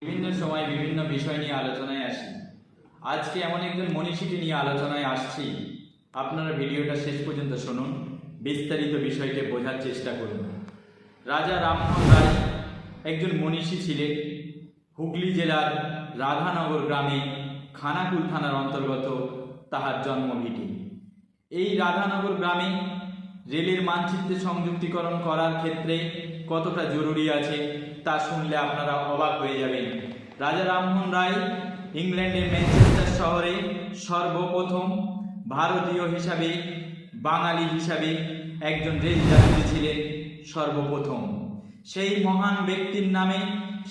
বিভিন্ন সময় বিভিন্ন বিষয় নিয়ে আলোচনায় আসি। আজকে এমন একজন মনীষীকে নিয়ে আলোচনায় আসছি। আপনারা ভিডিওটা শেষ পর্যন্ত শুনুন, বিস্তারিত বিষয়কে বোঝার চেষ্টা করুন। রাজা রামমোহন রায় একজন মনীষী ছিলেন। হুগলি জেলার রাধানগর গ্রামে খানাকুল থানার অন্তর্গত তাহার জন্মভিটি। এই রাধানগর গ্রামে রেলের মানচিত্রে সংযুক্তিকরণ করার ক্ষেত্রে কতটা জরুরি আছে তা শুনলে আপনারা অবাক হয়ে যাবেন। রাজা রামমোহন রায় ইংল্যান্ডের ম্যানচেস্টার শহরে সর্বপ্রথম ভারতীয় হিসাবে, বাঙালি হিসাবে একজন রেলযাত্রী ছিলেন সর্বপ্রথম। সেই মহান ব্যক্তির নামে,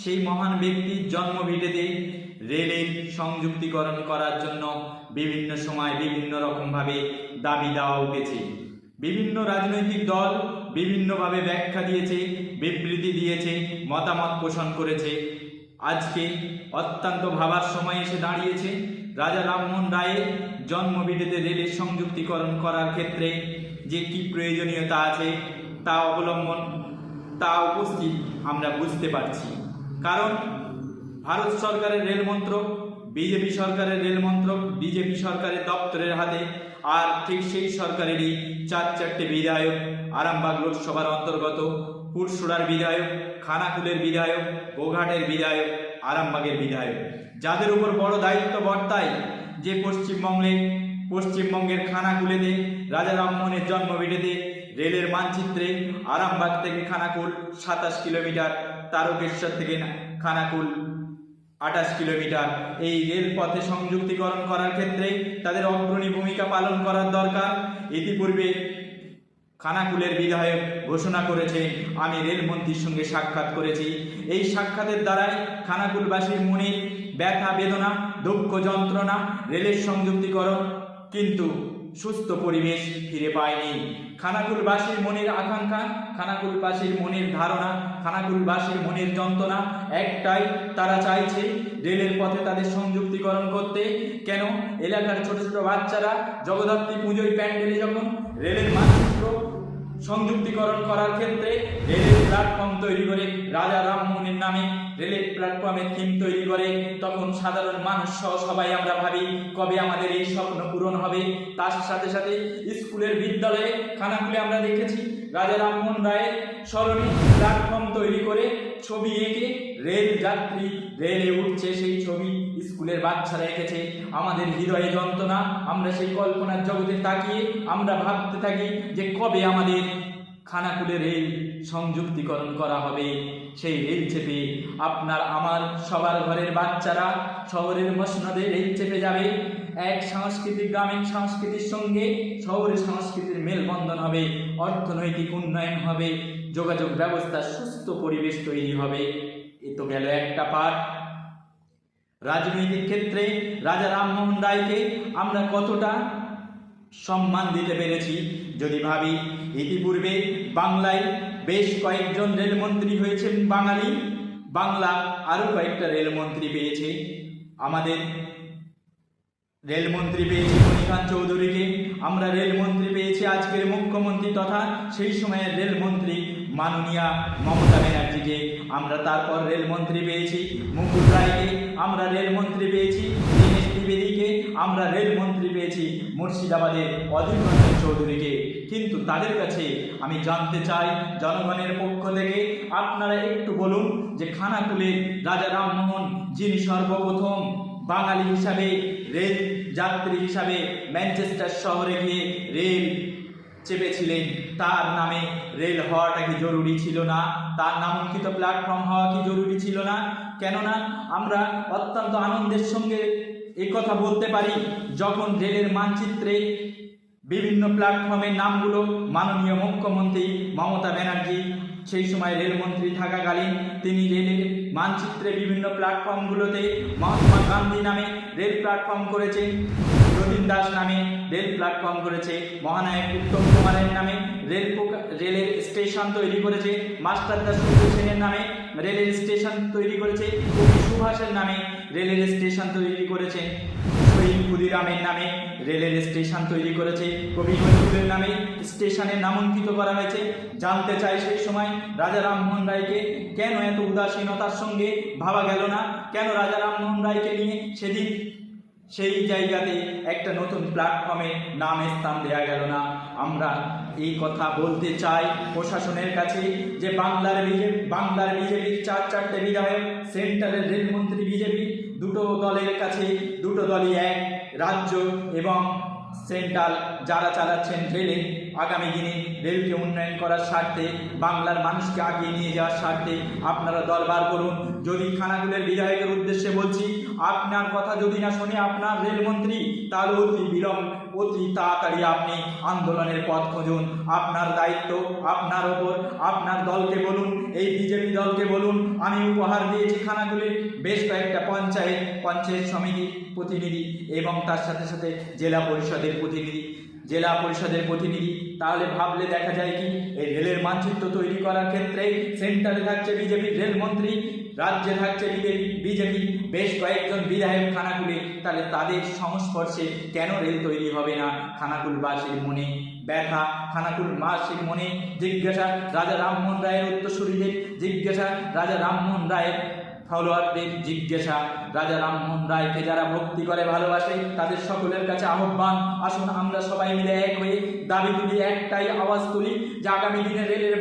সেই মহান ব্যক্তির জন্মভিটেতে রেলের সংযুক্তিকরণ করার জন্য বিভিন্ন সময় বিভিন্ন রকমভাবে দাবি দেওয়া উঠেছে। বিভিন্ন রাজনৈতিক দল বিভিন্নভাবে ব্যাখ্যা দিয়েছে, বিবৃতি দিয়েছে, মতামত পোষণ করেছে। আজকে অত্যন্ত ভাবার সময় এসে দাঁড়িয়েছে। রাজা রামমোহন রায়ের জন্মভিটেতে রেলের সংযুক্তিকরণ করার ক্ষেত্রে যে কি প্রয়োজনীয়তা আছে তা উপস্থিত আমরা বুঝতে পারছি। কারণ ভারত সরকারের রেল মন্ত্রক, বিজেপি সরকারের রেল মন্ত্রক, বিজেপি সরকারের দপ্তরের হাতে, আর ঠিক সেই সরকারেরই চারটে বিধায়ক, আরামবাগ লোকসভার অন্তর্গত পুরসুরার বিধায়ক, খানাকুলের বিধায়ক, গোঘাটের বিধায়ক, আরামবাগের বিধায়ক, যাদের উপর বড় দায়িত্ব বর্তায় যে পশ্চিমবঙ্গের খানাকুলেতে রাজা রামমোহনের জন্মভিটেতে রেলের মানচিত্রে আরামবাগ থেকে খানাকুল 27 কিলোমিটার, তারকেশ্বর থেকে খানাকুল 28 কিলোমিটার। এই রেলপথে সংযুক্তিকরণ করার ক্ষেত্রে তাদের অগ্রণী ভূমিকা পালন করার দরকার। ইতিপূর্বে খানাকুলের বিধায়ক ঘোষণা করেছে, আমি রেলমন্ত্রীর সঙ্গে সাক্ষাৎ করেছি। এই সাক্ষাতের দ্বারাই খানাকুলবাসীর মনে ব্যথা বেদনা, দুঃখ যন্ত্রণা, রেলের সংযুক্তিকরণ কিন্তু সুস্থ পরিবেশ ফিরে পায়নি। খানাকুলবাসীর মনের আকাঙ্ক্ষা, খানাকুলবাসীর মনের ধারণা, খানাকুলবাসীর মনের যন্ত্রণা একটাই, তারা চাইছে রেলের পথে তাদের সংযুক্তিকরণ করতে। কেন? এলাকার ছোট ছোট বাচ্চারা জগদ্ধাত্রী পুজোয় প্যান্ডেলে যখন রেলের মানচিত্র সংযুক্তিকরণ করার ক্ষেত্রে রেলের প্ল্যাটফর্ম তৈরি করে, রাজা রামমোহনের নামে রেলের প্ল্যাটফর্মের থিম তৈরি করে, তখন সাধারণ মানুষ সহ সবাই আমরা ভাবি কবে আমাদের এই স্বপ্ন পূরণ হবে। তার সাথে সাথে স্কুলের বিদ্যালয়ে খানাকুলে আমরা দেখেছি রাজা রামমোহন রায়ের স্মরণে প্ল্যাটফর্ম তৈরি করে ছবি এঁকে রেল যাত্রী রেলে উঠছে, সেই ছবি স্কুলের বাচ্চারা এঁকেছে। আমাদের হৃদয়ে যন্ত্রণা, আমরা সেই কল্পনার জগতে তাকিয়ে আমরা ভাবতে থাকি যে কবে আমাদের খানাকুলে রেল সংযুক্তিকরণ করা হবে। সেই রেল চেপে আপনার আমার সবার ঘরের বাচ্চারা শহরের মসনদে রেল চেপে যাবে। এক সাংস্কৃতিক, গ্রামীণ সংস্কৃতির সঙ্গে শহরের সংস্কৃতির মেলবন্ধন হবে, অর্থনৈতিক উন্নয়ন হবে, যোগাযোগ ব্যবস্থার সুস্থ পরিবেশ তৈরি হবে। এ তো গেল একটা পার্ট। রাজনৈতিক ক্ষেত্রে রাজা রামমোহন রায়কে আমরা কতটা সম্মান দিতে পেরেছি যদি ভাবি, ইতিপূর্বে বাংলায় বেশ কয়েকজন রেলমন্ত্রী হয়েছেন বাঙালি, বাংলা আরও কয়েকটা রেলমন্ত্রী পেয়েছে। আমাদের রেলমন্ত্রী পেয়েছি মণিকান্ত চৌধুরীকে, আমরা রেলমন্ত্রী পেয়েছি আজকের মুখ্যমন্ত্রী তথা সেই সময়ের রেলমন্ত্রী মাননীয়া মমতা ব্যানার্জিকে, আমরা তারপর রেলমন্ত্রী পেয়েছি মুকুল রায়কে, আমরা রেলমন্ত্রী পেয়েছি দীনেশ দ্বিবেদীকে, আমরা রেলমন্ত্রী পেয়েছি মুর্শিদাবাদের অধীর রঞ্জন চৌধুরীকে। কিন্তু তাদের কাছে আমি জানতে চাই জনগণের পক্ষ থেকে, আপনারা একটু বলুন যে খানাকুলের রাজা রামমোহন যিনি সর্বপ্রথম বাঙালি হিসাবে, রেল যাত্রী হিসাবে ম্যানচেস্টার শহরে গিয়ে রেল চেপেছিলেন, তার নামে রেল হওয়াটা কি জরুরি ছিল না? তার নামাঙ্কিত প্ল্যাটফর্ম হওয়া কি জরুরি ছিল না? কেননা আমরা অত্যন্ত আনন্দের সঙ্গে এই কথা বলতে পারি, যখন রেলের মানচিত্রে বিভিন্ন প্ল্যাটফর্মের নামগুলো মাননীয় মুখ্যমন্ত্রী মমতা ব্যানার্জি সেই সময় রেলমন্ত্রী থাকাকালীন তিনি রেলের মানচিত্রে বিভিন্ন প্ল্যাটফর্মগুলোতে মহাত্মা গান্ধী নামে রেল প্ল্যাটফর্ম করেছেন, যতীন দাস নামে রেল প্ল্যাটফর্ম করেছে, মহানায়ক উত্তম কুমারের নামে রেলের স্টেশন তৈরি করেছে, মাস্টারদা সেনের নামে রেলের স্টেশন তৈরি করেছে, কবি সুভাষের নামে রেলের স্টেশন তৈরি করেছে, শহীদ ক্ষুদিরামের নামে রেলের স্টেশন তৈরি করেছে, কবি নজরুলের নামে স্টেশনে নামাঙ্কিত করা হয়েছে। জানতে চাই সেই সময় রাজা রামমোহন রায়কে কেন এত উদাসীনতার সঙ্গে ভাবা গেল না, কেন রাজা রামমোহন রায়কে নিয়ে সেদিন সেই জায়গাতে একটা নতুন প্ল্যাটফর্মে নাম স্থান দেওয়া গেল না। আমরা এই কথা বলতে চাই প্রশাসনের কাছে যে বাংলার বিজেপির চারটে বিধায়ক, সেন্ট্রালের রেলমন্ত্রী বিজেপি, দুটো দলের কাছে দুটো দলই এক, রাজ্য এবং সেন্ট্রাল যারা চালাচ্ছেন রেলে, আগামী দিনে রেলকে উন্নয়ন করার স্বার্থে, বাংলার মানুষকে আগিয়ে নিয়ে যাওয়ার স্বার্থে আপনারা দল বার করুন। যদি খানাকুলের বিধায়কের উদ্দেশ্যে বলছি, আপনার কথা যদি না শুনে আপনার রেলমন্ত্রী, তাহলে অতি তাড়াতাড়ি আপনি আন্দোলনের পথ খুঁজুন। আপনার দায়িত্ব আপনার ওপর। আপনার দলকে বলুন, এই বিজেপি দলকে বলুন, আমি উপহার দিয়েছি খানাকুলে বেশ কয়েকটা পঞ্চায়েত সমিতির প্রতিনিধি এবং তার সাথে সাথে জেলা পরিষদের প্রতিনিধি। তাহলে ভাবলে দেখা যায় কি, এই রেলের মানচিত্র তৈরি করার ক্ষেত্রে সেন্ট্রালে থাকছে বিজেপির রেলমন্ত্রী, রাজ্যে থাকছে বিজেপি বেশ কয়েকজন বিধায়ক খানাকুলে, তাহলে তাদের সংস্পর্শে কেন রেল তৈরি হবে না? খানাকুলবাসীর মনে ব্যথা, খানাকুলবাসীর মনে জিজ্ঞাসা, রাজা রামমোহন রায়ের উত্তরসূরিদের জিজ্ঞাসা, রাজা রামমোহন রায়ের ফলোয়ারদের জিজ্ঞাসা, রাজা রামমোহন রায়কে যারা ভক্তি করে ভালোবাসে তাদের সকলের কাছে আহ্বান, আসুন আমরা সবাই মিলে এক হয়ে দাবি তুলি, একটাই আওয়াজ তুলি যে আগামী দিনে রেলের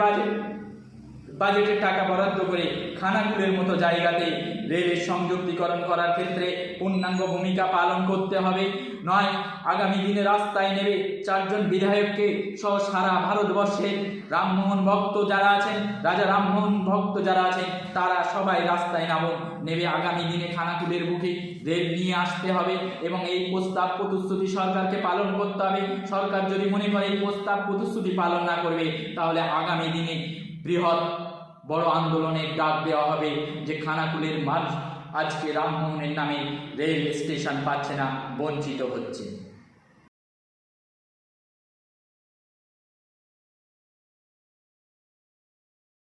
বাজেটের টাকা বরাদ্দ করে খানাকুলের মতো জায়গাতে রেলের সংযুক্তিকরণ করার ক্ষেত্রে পূর্ণাঙ্গ ভূমিকা পালন করতে হবে। নয় আগামী দিনে রাস্তায় নেবে চারজন বিধায়ককে সহ সারা ভারতবর্ষের রামমোহন ভক্ত যারা আছেন, রাজা রামমোহন ভক্ত যারা আছেন, তারা সবাই রাস্তায় নেবে। আগামী দিনে খানাকুলের বুকে রেল নিয়ে আসতে হবে এবং এই প্রস্তাব প্রতিশ্রুতি সরকারকে পালন করতে হবে। সরকার যদি মনে করে এই প্রস্তাব প্রতিশ্রুতি পালন না করবে, তাহলে আগামী দিনে বড় আন্দোলনের ডাক দেওয়া হবে যে খানাকুলের মানুষ আজকে রামমোহনের নামে রেল স্টেশন পাচ্ছে না, বঞ্চিত হচ্ছে।